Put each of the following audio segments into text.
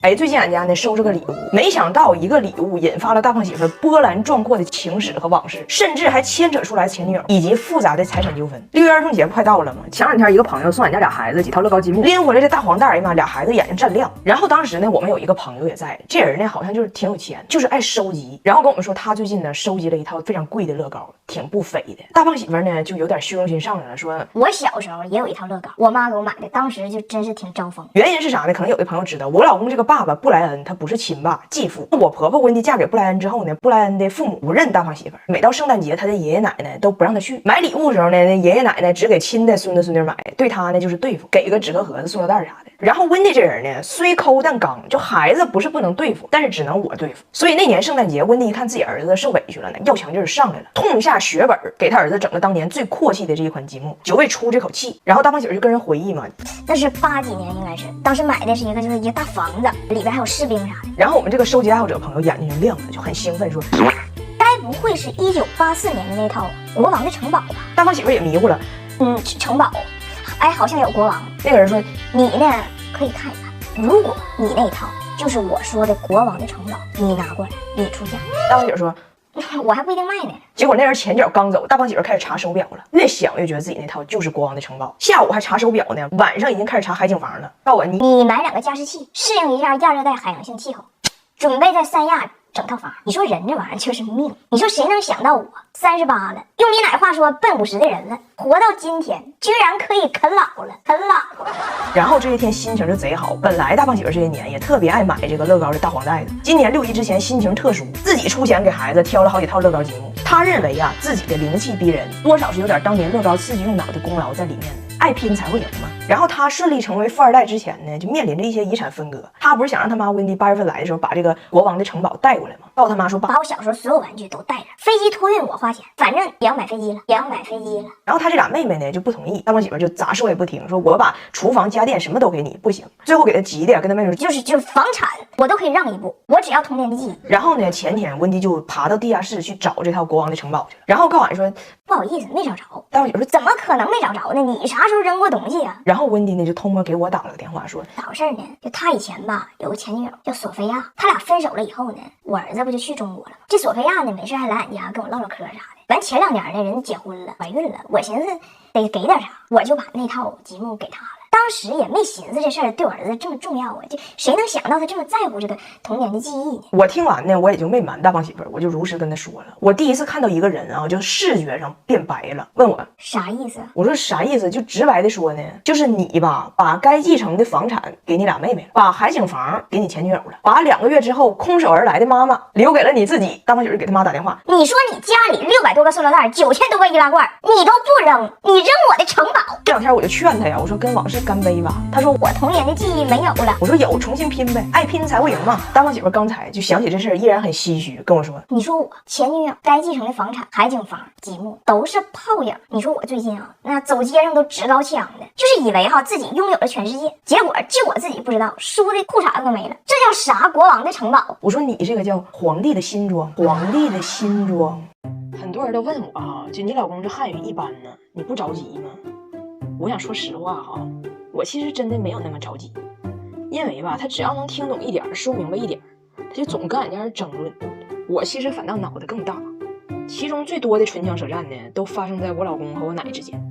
哎，最近俺家呢收着个礼物，没想到一个礼物引发了大胖媳妇波澜壮阔的情史和往事，甚至还牵扯出来前女友以及复杂的财产纠纷。6月儿童节不快到了吗？前两天一个朋友送俺家俩孩子几套乐高积木，拎回来这大黄袋，哎呀妈，俩孩子眼睛湛亮。然后当时呢，我们有一个朋友也在，这人呢好像就是挺有钱，就是爱收集，然后跟我们说他最近呢收集了一套非常贵的乐高，挺不菲的。大胖媳妇呢就有点虚荣心上来了，说我小时候也有一套乐高，我妈给我买的，当时就真是挺招风。原因是啥呢？可能有的朋友知道，我老公这个爸爸布莱恩他不是亲爸，继父。我婆婆温蒂嫁给布莱恩之后呢，布莱恩的父母不认大胖媳妇，每到圣诞节他的爷爷奶奶都不让他去买礼物的时候呢，那爷爷奶奶只给亲的孙子孙女买，对他呢就是对付，给个纸壳盒子、塑料袋啥的。然后温蒂这人呢虽抠但刚，就孩子不是不能对付，但是只能我对付。所以那年圣诞节，温蒂一看自己儿子受委屈了呢，要强劲儿上来了，痛下血本给他儿子整了当年最阔气的这一款积木，就为出这口气。然后大胖媳妇就跟人回忆嘛，那是80几年应该是，当时买的是就是一个大房子，里边还有士兵啥的。然后我们这个收集爱好者朋友眼睛就亮了，就很兴奋说，该不会是1984年的那套国王的城堡吧？大胖媳妇也迷糊了，城堡，哎，好像有国王。那个人说，你呢可以看一看，如果你那套就是我说的国王的城堡，你拿过来，你出价。大胖媳妇说，我还不一定卖呢。结果那人前脚刚走，大胖媳妇开始查手表了，越想越觉得自己那套就是国王的城堡。下午还查手表呢，晚上已经开始查海景房了。告诉我你买2个加湿器，适应一下亚热带海洋性气候，准备在三亚整套房。你说人这玩意儿就是命，你说谁能想到我38了，用你奶话说奔50的人了，活到今天居然可以啃老了。然后这一天心情就贼好，本来大胖媳妇这些年也特别爱买这个乐高的大黄袋子，今年6·1之前心情特殊，自己出钱给孩子挑了好几套乐高积木。他认为啊，自己的灵气逼人，多少是有点当年乐高刺激用脑的功劳在里面的。爱拼才会赢嘛。然后他顺利成为富二代之前呢，就面临着一些遗产分割。他不是想让他妈温蒂8月份来的时候把这个国王的城堡带过来吗？告诉他妈说把我小时候所有玩具都带着，飞机托运我花钱，反正也要买飞机了。然后他这俩妹妹呢就不同意，大胖媳妇就咋说也不听，说我把厨房家电什么都给你，不行。最后给他急的，跟他妹妹说就是房产我都可以让一步，我只要童年的记忆。然后呢，前天温蒂就爬到地下室去找这套国王的城堡去了，然后告诉俺说不好意思没找着。大胖媳妇说怎么可能没找着呢？你啥时候扔过东西呀？然后温蒂呢就偷摸给我打了个电话，说咋回事呢？就他以前吧有个前女友叫索菲亚，他俩分手了以后呢，我儿子不就去中国了吗？这索菲亚呢没事还来俺家跟我唠唠嗑啥的。完前2年呢人结婚了，怀孕了，我寻思得给点啥，我就把那套积木给他了。当时也没寻思这事儿对我儿子这么重要啊，就谁能想到他这么在乎这个童年的记忆呢？我听完呢，我也就没瞒大胖媳妇，我就如实跟他说了。我第一次看到一个人啊，就视觉上变白了，问我啥意思？我说啥意思？就直白的说呢，就是你吧，把该继承的房产给你俩妹妹了，把海景房给你前女友了，把2个月之后空手而来的妈妈留给了你自己。大胖媳妇给他妈打电话，你说你家里600多个塑料袋，9000多个易拉罐，你都不扔，你扔我的城堡。这2天我就劝他呀，我说跟往事干杯吧。他说我童年的记忆没有了。我说有，重新拼呗，爱拼才会赢嘛。大胖媳妇刚才就想起这事儿，依然很唏嘘，跟我说，你说我前女友该继承的房产、海景房、积木都是泡影。你说我最近啊，那走街上都直高气昂的，就是以为自己拥有了全世界，结果就我自己不知道，输的裤衩子都没了。这叫啥国王的城堡？我说你这个叫皇帝的新装，皇帝的新装。很多人都问我哈，就你老公这汉语一般呢，你不着急吗？我想说实话哈，我其实真的没有那么着急，因为吧，他只要能听懂一点，说明白一点，他就总跟俺家人争论。我其实反倒脑袋更大，其中最多的唇枪舌战呢，都发生在我老公和我奶之间。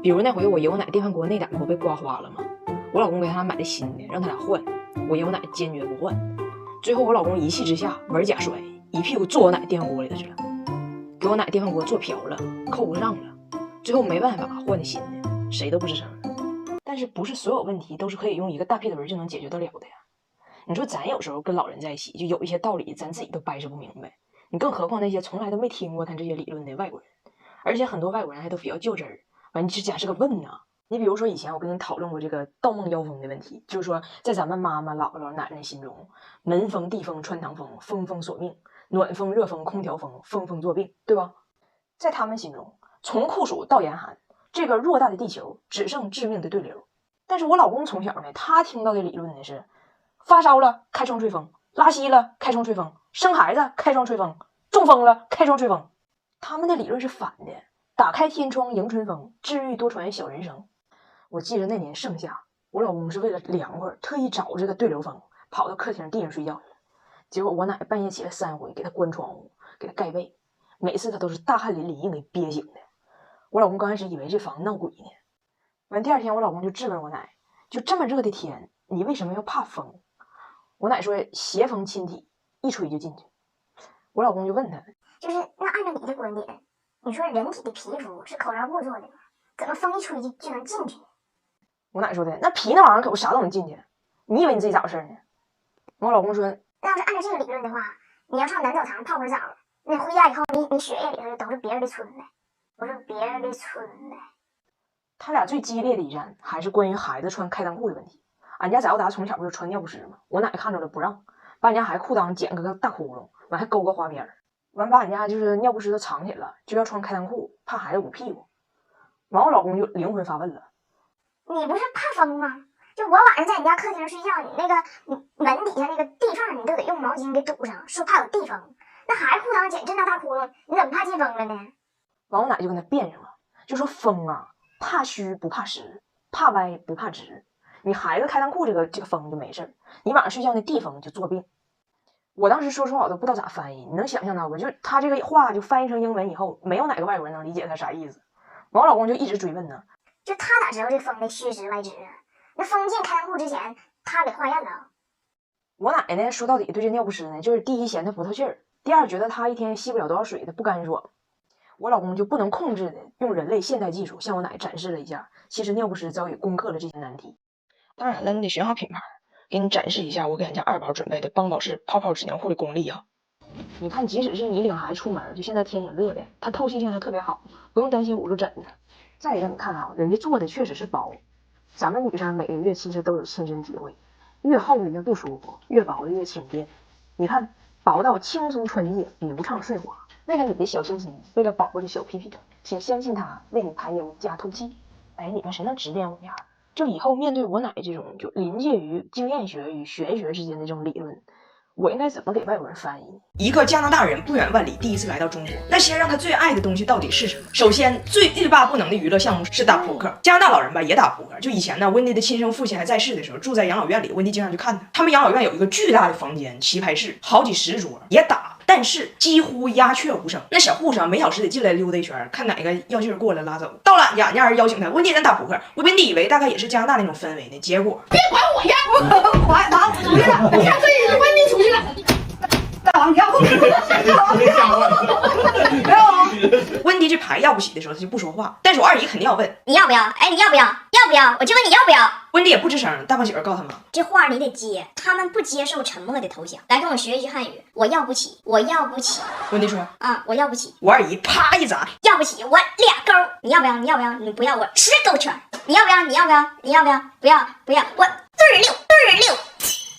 比如那回我爷我奶电饭锅内胆不被刮花了吗？我老公给他俩买的新的，让他俩换，我爷我奶坚决不换。最后我老公一气之下玩假摔，一屁股坐我奶电饭锅里头去了，给我奶电饭锅坐瓢了，扣不上了。最后没办法换的新的，谁都不吱声。但是不是所有问题都是可以用一个大屁墩就能解决得了的呀？你说咱有时候跟老人在一起，就有一些道理咱自己都掰扯不明白，你更何况那些从来都没听过他这些理论的外国人，而且很多外国人还都比较较真儿，完这家是个问呢。你比如说以前我跟你讨论过这个盗梦妖风的问题，就是说在咱们妈妈、姥姥、奶奶心中，门风、地风、穿堂风，风风索命，暖风、热风、空调风，风风作病，对吧？在他们心中，从酷暑到严寒，这个偌大的地球只剩致命的对流。但是我老公从小呢，他听到的理论呢是发烧了开窗吹风，拉稀了开窗吹风，生孩子开窗吹风，中风了开窗吹风。他们的理论是反的，打开天窗迎春风，治愈多舛小人生。我记得那年盛夏，我老公是为了凉快特意找这个对流风，跑到客厅地上睡觉去了。结果我奶半夜起来3回，给他关窗户，给他盖被，每次他都是大汗淋漓，硬给憋醒的。我老公刚开始以为这房子闹鬼呢，完第二天我老公就质问我奶，就这么热的天，你为什么要怕风？我奶说邪风侵体，一吹就进去。我老公就问他，就是那按照你的观点，你说人体的皮肤是口罩布做的吗？怎么风一吹就能进去呢？我奶说的，那皮那玩意儿可不啥都能进去，你以为你自己咋回事呢？我老公说，那要是按照这个理论的话，你要上男澡堂泡会澡，那回家以后你血液里头都是别人的村呗，不是别人的村呗。他俩最激烈的一战还是关于孩子穿开裆裤的问题。俺家翟达从小不是穿尿不湿吗？我奶看着了不让，把俺家孩子裤裆剪个大窟窿，完还勾个花边，完把俺家就是尿不湿都藏起来了，就要穿开裆裤，怕孩子捂屁股。完我老公就灵魂发问了，你不是怕风吗？就我晚上在你家客厅睡觉，你那个门底下那个地缝你都得用毛巾给堵上，说怕有地风。那孩子裤裆剪这么大窟窿，你怎么怕进风了呢？完我奶就跟他辩上了，就说风啊，怕虚不怕实，怕歪不怕直。你孩子开裆裤这个风就没事，你晚上睡觉那地风就作病。我当时说实话我都不知道咋翻译，你能想象到不？就他这个话就翻译成英文以后，没有哪个外国人能理解他啥意思。完我老公就一直追问呢，就他咋知道这风的虚实外直啊？那封建开裆裤之前，他给化验了。我奶呢，说到底对这尿不湿呢，就是第一嫌它不透气儿，第二觉得他一天吸不了多少水，它不干爽。我老公就不能控制的用人类现代技术向我奶展示了一下，其实尿不湿早已攻克了这些难题。当然了，你得选好品牌，给你展示一下我给俺家二宝准备的邦宝适泡泡纸尿裤的功力啊！你看，即使是你领孩子出门，就现在天也热的，它透气性还特别好，不用担心捂住枕子。再一个，你看啊，人家做的确实是薄。咱们女生每个月其实都有亲身体会，越厚的越不舒服，越薄的越轻便。你看，薄到轻松穿越，流畅顺滑。为了你的小心心，为了宝宝的小屁屁，请相信它为你排油加透气。哎，你们谁能指点我一下？就以后面对我奶这种就临界于经验学与玄学之间的这种理论，我应该怎么给外国人翻译？一个加拿大人不远万里第一次来到中国，那先让他最爱的东西到底是什么？首先，最欲罢不能的娱乐项目是打扑克。加拿大老人吧也打扑克。就以前呢，温迪的亲生父亲还在世的时候，住在养老院里，温迪经常去看他。他们养老院有一个巨大的房间，棋牌室，好几10桌，也打。但是几乎鸦雀无声。那小护士每小时得进来溜达一圈，看哪个要劲儿过来拉走。到了俺家人邀请他，温迪咱打扑克。温迪以为大概也是加拿大那种氛围呢，结果别管我呀！我出去了，我看这是温迪出去了。大王，你要不？温迪这牌要不起的时候，他就不说话。但是我二姨肯定要问你要不要？哎，你要不要？要不要？我就问你要不要？温迪也不吱声。大胖媳妇告诉他妈，这话你得接，他们不接受沉默的投降。来跟我学一句汉语，我要不起，我要不起温迪说啊，我要不起。我二姨啪一砸，要不起，我2勾。你要不要？你要不要？你不要我10勾拳。你要不要？你要不要？你要不要？不要，不要，我对6。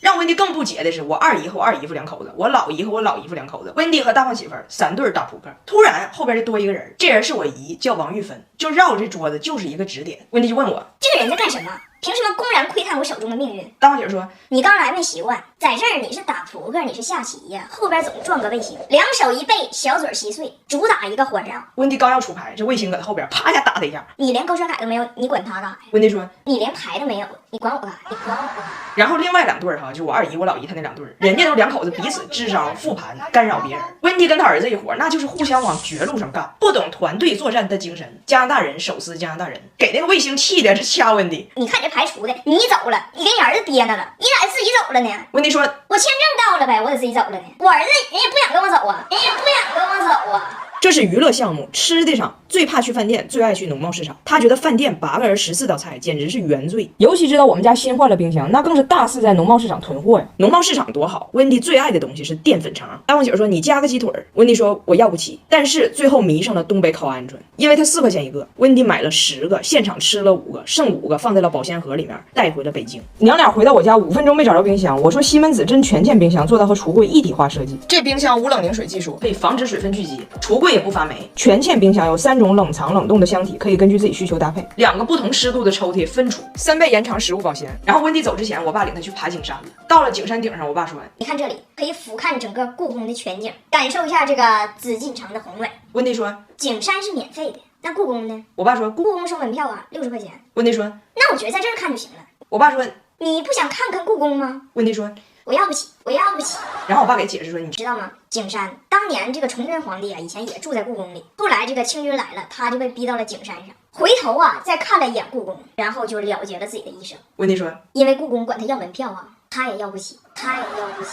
让温迪更不解的是，我二姨和我二姨夫两口子，我老姨和我老姨夫两口子，温迪和大胖媳妇3对打扑克。突然后边就多一个人，这人是我姨，叫王玉芬，就绕着这桌子就是一个指点。温迪就问我，这个人在干什么？凭什么公然窥探我手中的命运？大胖媳妇说，你刚来没习惯，在这儿你是打扑克，你是下棋呀，后边总撞个卫星，两手一背，小嘴稀碎，主打一个环绕。温迪刚要出牌，这卫星搁他后边啪一下打他一下。你连勾圈改都没有，你管他干啥呀？温迪说，你连牌都没有，你管我干啥？你管我干啥？然后另外2对哈，就我二姨我老姨他那2对，人家都两口子彼此支招复盘，干扰别人。温迪跟他儿子一伙，那就是互相往绝路上干，不懂团队作战的精神。加拿大人手撕加拿大人，给那个卫星气的是掐温迪。你看你这牌出的，你走了，你给你儿子憋那了，你咋自己走了呢？温迪说，我签证到了呗，我得自己走了呢。我儿子人也不想跟我走啊，人也不想跟我走啊。这是娱乐项目，吃的上最怕去饭店，最爱去农贸市场。他觉得饭店8个人14道菜简直是原罪，尤其知道我们家新换了冰箱，那更是大肆在农贸市场囤货呀。农贸市场多好，温迪最爱的东西是淀粉肠。大胖姐说你加个鸡腿，温迪说我要不起，但是最后迷上了东北烤鹌鹑，因为它4块钱一个，温迪买了10个，现场吃了5个，剩5个放在了保鲜盒里面，带回了北京。娘俩回到我家5分钟没找着冰箱，我说西门子真全件冰箱做到和橱柜一体化设计，这冰箱无冷凝水技术可以防止水分聚集，橱柜也不发霉。全件冰箱有3种冷藏冷冻的箱体，可以根据自己需求搭配，2个不同湿度的抽屉分储，3倍延长食物保鲜。然后温迪走之前，我爸领他去爬景山了。到了景山顶上，我爸说：“你看这里可以俯瞰整个故宫的全景，感受一下这个紫禁城的宏伟。”温迪说：“景山是免费的，那故宫呢？”我爸说：“故宫收门票啊，60块钱。”温迪说：“那我觉得在这儿看就行了。”我爸说：“你不想看看故宫吗？”温迪说：“我要不起，我要不起。然后我爸给解释说，你知道吗？景山当年这个崇祯皇帝啊，以前也住在故宫里，后来这个清军来了，他就被逼到了景山上，回头啊再看了一眼故宫，然后就了结了自己的一生。温迪说，因为故宫管他要门票啊，他也要不起，他也要不起。